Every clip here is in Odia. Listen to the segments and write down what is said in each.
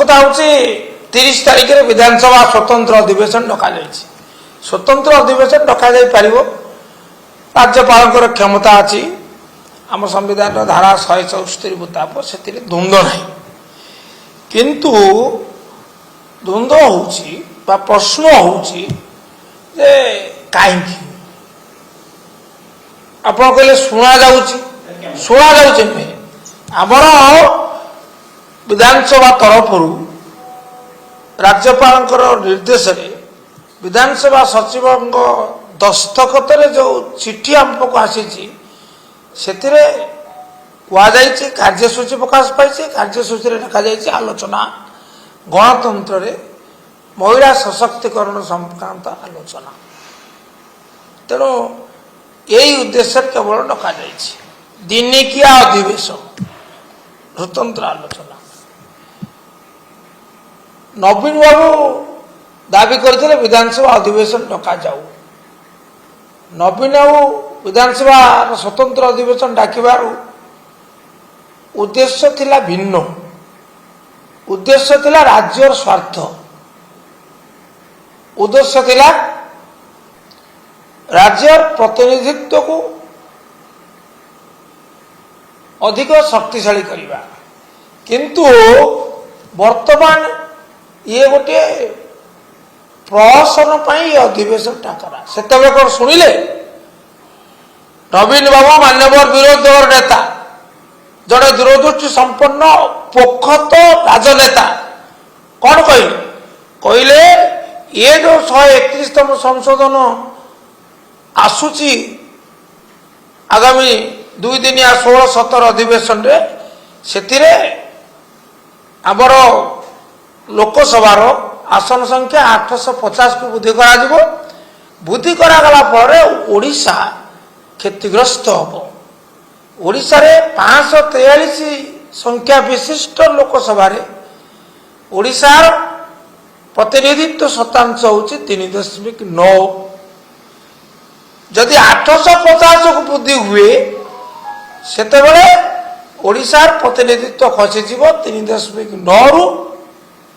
କଥା ହେଉଛି 30 ତାରିଖରେ ବିଧାନସଭା ସ୍ୱତନ୍ତ୍ର ଅଧିବେଶନ ଡକାଯାଇଛି। ସ୍ୱତନ୍ତ୍ର ଅଧିବେଶନ ଡକାଯାଇପାରିବ, ରାଜ୍ୟପାଳଙ୍କର କ୍ଷମତା ଅଛି। ଆମ ସମ୍ବିଧାନର ଧାରା 174 ମୁତାବକ ସେଥିରେ ଦ୍ୱନ୍ଦ୍ୱ ନାହିଁ। କିନ୍ତୁ ଦ୍ୱନ୍ଦ୍ୱ ହେଉଛି ବା ପ୍ରଶ୍ନ ହେଉଛି ଯେ କାହିଁକି ଆପଣ କହିଲେ ଶୁଣାଯାଉଛି ନୁହେଁ। ଆମର ବିଧାନସଭା ତରଫରୁ ରାଜ୍ୟପାଳଙ୍କର ନିର୍ଦ୍ଦେଶରେ ବିଧାନସଭା ସଚିବଙ୍କ ଦସ୍ତଖତରେ ଯେଉଁ ଚିଠି ଆମ ପାଖକୁ ଆସିଛି ସେଥିରେ କୁହାଯାଇଛି, କାର୍ଯ୍ୟସୂଚୀ ପ୍ରକାଶ ପାଇଛି। କାର୍ଯ୍ୟସୂଚୀରେ ଲେଖାଯାଇଛି ଆଲୋଚନା ଗଣତନ୍ତ୍ରରେ ମହିଳା ସଶକ୍ତିକରଣ ସଂକ୍ରାନ୍ତ ଆଲୋଚନା। ତେଣୁ ଏହି ଉଦ୍ଦେଶ୍ୟରେ କେବଳ ଡକାଯାଇଛି ଦିନିକିଆ ଅଧିବେଶନ, ସ୍ୱତନ୍ତ୍ର ଆଲୋଚନା। ନବୀନ ବାବୁ ଦାବି କରିଥିଲେ ବିଧାନସଭା ଅଧିବେଶନ ଡକାଯାଉ। ନବୀନ ବାବୁ ବିଧାନସଭାର ସ୍ୱତନ୍ତ୍ର ଅଧିବେଶନ ଡାକିବାରୁ ଉଦ୍ଦେଶ୍ୟ ଥିଲା ଭିନ୍ନ। ଉଦ୍ଦେଶ୍ୟ ଥିଲା ରାଜ୍ୟର ସ୍ୱାର୍ଥ, ଉଦ୍ଦେଶ୍ୟ ଥିଲା ରାଜ୍ୟର ପ୍ରତିନିଧିତ୍ୱକୁ ଅଧିକ ଶକ୍ତିଶାଳୀ କରିବା। କିନ୍ତୁ ବର୍ତ୍ତମାନ ଇଏ ଗୋଟିଏ ପ୍ରହସନ ପାଇଁ ଅଧିବେଶନ ଡାକରା। ସେତେବେଳେ କ'ଣ ଶୁଣିଲେ? ନବୀନ ବାବୁ ମାନ୍ୟବର ବିରୋଧୀ ଦଳର ନେତା, ଜଣେ ଦୂରଦୃଷ୍ଟି ସମ୍ପନ୍ନ ପୋଖତ ରାଜନେତା, କ'ଣ କହିଲେ? କହିଲେ ଇଏ ଯେଉଁ 131ତମ ସଂଶୋଧନ ଆସୁଛି ଆଗାମୀ 2 ଦିନିଆ 16-17 ଅଧିବେଶନରେ, ସେଥିରେ ଆମର ଲୋକସଭାର ଆସନ ସଂଖ୍ୟା 850କୁ ବୃଦ୍ଧି କରାଯିବ। ବୃଦ୍ଧି କରାଗଲା ପରେ ଓଡ଼ିଶା କ୍ଷତିଗ୍ରସ୍ତ ହେବ। ଓଡ଼ିଶାରେ 543 ସଂଖ୍ୟା ବିଶିଷ୍ଟ ଲୋକସଭାରେ ଓଡ଼ିଶାର ପ୍ରତିନିଧିତ୍ୱ ଶତାଂଶ ହେଉଛି 3.9। ଯଦି 850କୁ ବୃଦ୍ଧି ହୁଏ ସେତେବେଳେ ଓଡ଼ିଶାର ପ୍ରତିନିଧିତ୍ୱ ଖସିଯିବ 3.9ରୁ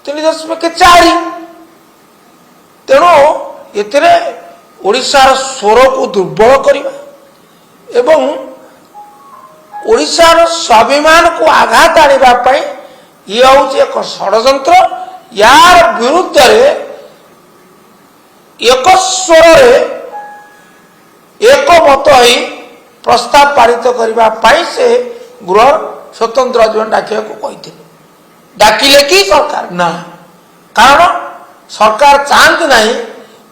3.4। ତେଣୁ ଏଥିରେ ଓଡ଼ିଶାର ସ୍ୱରକୁ ଦୁର୍ବଳ କରିବା ଏବଂ ଓଡ଼ିଶାର ସ୍ୱାଭିମାନକୁ ଆଘାତ ଆଣିବା ପାଇଁ ଇଏ ହେଉଛି ଏକ ଷଡ଼ଯନ୍ତ୍ର। ୟାର ବିରୁଦ୍ଧରେ ଏକ ସ୍ୱରରେ ଏକମତ ହୋଇ ପ୍ରସ୍ତାବ ପାରିତ କରିବା ପାଇଁ ସେ ଗୃହ ସ୍ୱତନ୍ତ୍ର ଅଧିବେଶନ ଡାକିବାକୁ କହିଥିଲେ। ଡାକିଲେ କି ସରକାର? ନା, କାରଣ ସରକାର ଚାହାନ୍ତି ନାହିଁ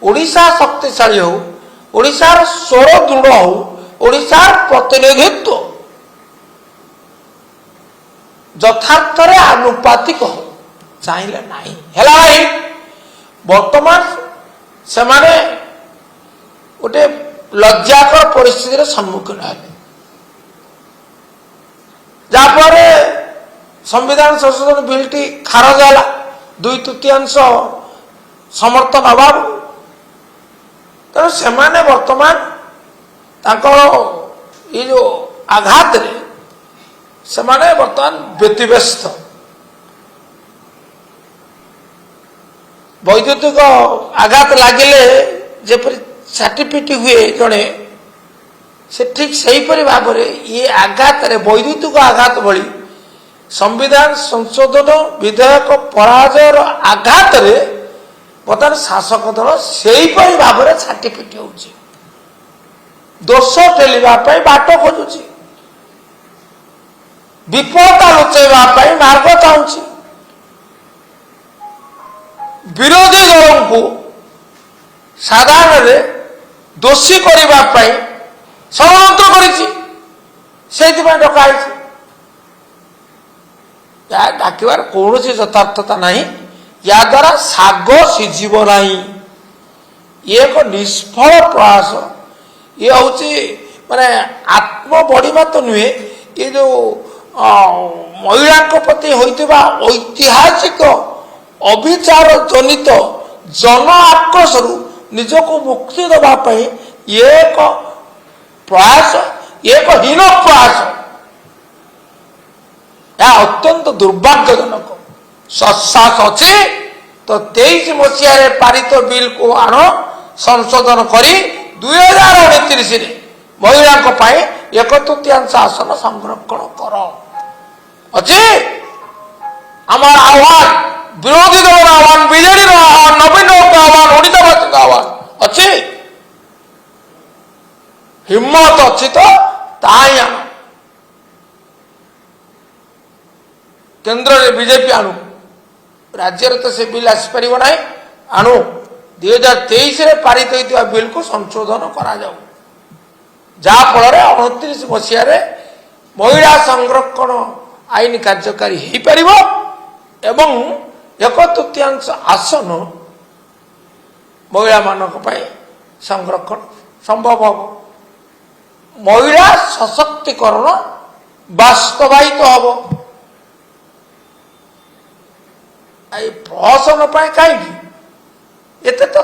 ଓଡ଼ିଶା ଶକ୍ତିଶାଳୀ ହେଉ, ଓଡ଼ିଶାର ସ୍ୱର ଦୃଢ଼ ହେଉ, ଓଡ଼ିଶାର ପ୍ରତିନିଧିତ୍ୱ ଯଥାର୍ଥରେ ଆନୁପାତିକ ହେଉ। ଚାହିଁଲେ ନାହିଁ, ହେଲା ନାହିଁ। ବର୍ତ୍ତମାନ ସେମାନେ ଗୋଟେ ଲଜ୍ଜାକର ପରିସ୍ଥିତିର ସମ୍ମୁଖୀନ ହେଲେ, ଯାହାଫଳରେ ସମ୍ବିଧାନ ସଂଶୋଧନ ବିଲ୍ଟି ଖାରଜ ହେଲା 2/3 ସମର୍ଥନ ଅଭାବ। ତେଣୁ ସେମାନେ ବର୍ତ୍ତମାନ ତାଙ୍କର ଏଇ ଯେଉଁ ଆଘାତରେ ସେମାନେ ବର୍ତ୍ତମାନ ବ୍ୟତିବ୍ୟସ୍ତ। ବୈଦ୍ୟୁତିକ ଆଘାତ ଲାଗିଲେ ଯେପରି ଛାଟିପିଟି ହୁଏ ଜଣେ, ସେ ଠିକ୍ ସେହିପରି ଭାବରେ ଇଏ ଆଘାତରେ, ବୈଦ୍ୟୁତିକ ଆଘାତ ଭଳି ସମ୍ବିଧାନ ସଂଶୋଧନ ବିଧେୟକ ପରାଜୟର ଆଘାତରେ ବର୍ତ୍ତମାନ ଶାସକ ଦଳ ସେହିପରି ଭାବରେ ଛାଟିପିଟି ହେଉଛି, ଦୋଷ ଠେଲିବା ପାଇଁ ବାଟ ଖୋଜୁଛି, ବିଫଳତା ଲୁଚାଇବା ପାଇଁ ମାର୍ଗ ଚାହୁଁଛି, ବିରୋଧୀ ଦଳଙ୍କୁ ସାଧାରଣରେ ଦୋଷୀ କରିବା ପାଇଁ ଷଡ଼ଯନ୍ତ୍ର କରିଛି। ସେଇଥିପାଇଁ ଡକା ହେଇଛି। ଏହା ଡାକିବାର କୌଣସି ଯଥାର୍ଥତା ନାହିଁ। ଏହାଦ୍ୱାରା ଶାଗ ସିଝିବ ନାହିଁ। ଇଏ ଏକ ନିଷ୍ଫଳ ପ୍ରୟାସ। ଇଏ ହେଉଛି ମାନେ ଆତ୍ମବଡ଼ିମା ତ ନୁହେଁ, ଏ ଯେଉଁ ମହିଳାଙ୍କ ପ୍ରତି ହୋଇଥିବା ଐତିହାସିକ ଅବିଚାର ଜନିତ ଜନ ଆକ୍ରୋଶରୁ ନିଜକୁ ମୁକ୍ତି ଦେବା ପାଇଁ ଇଏ ଏକ ପ୍ରୟାସ, ଇଏ ଏକ ହୀନ ପ୍ରୟାସ। ଏହା ଅତ୍ୟନ୍ତ ଦୁର୍ଭାଗ୍ୟଜନକ। ସତ୍ସାହସ ଅଛି ତ 23 ମସିହାରେ ପାରିତ ବିଲ୍କୁ ଆଣ ସଂଶୋଧନ କରି 2029ରେ ମହିଳାଙ୍କ ପାଇଁ 1/3 ଆସନ ସଂରକ୍ଷଣ କର। ଅଛି আমার আহ্বান, বিরোধী দলের আহ্বান, বিজেডির আহ্বান, নবীনবাবুর আহ্বান, ওড়িশাবাসীর আহ্বান ଅଛି। হিম্মত ଅଛି ତ ତାହା ଆଣ। କେନ୍ଦ୍ରରେ ବିଜେପି ଆଣୁ, ରାଜ୍ୟରେ ତ ସେ ବିଲ୍ ଆସିପାରିବ ନାହିଁ। ଆଣୁ 2023ରେ ପାରିତ ହୋଇଥିବା ବିଲ୍କୁ ସଂଶୋଧନ କରାଯାଉ, ଯାହାଫଳରେ 29 ମସିହାରେ ମହିଳା ସଂରକ୍ଷଣ ଆଇନ କାର୍ଯ୍ୟକାରୀ ହୋଇପାରିବ ଏବଂ 1/3 ଆସନ ମହିଳାମାନଙ୍କ ପାଇଁ ସଂରକ୍ଷଣ ସମ୍ଭବ ହେବ। ମହିଳା ସଶକ୍ତିକରଣ ବାସ୍ତବାୟିତ ହେବ। এই প্রহসন পায় কাইকি এতে তো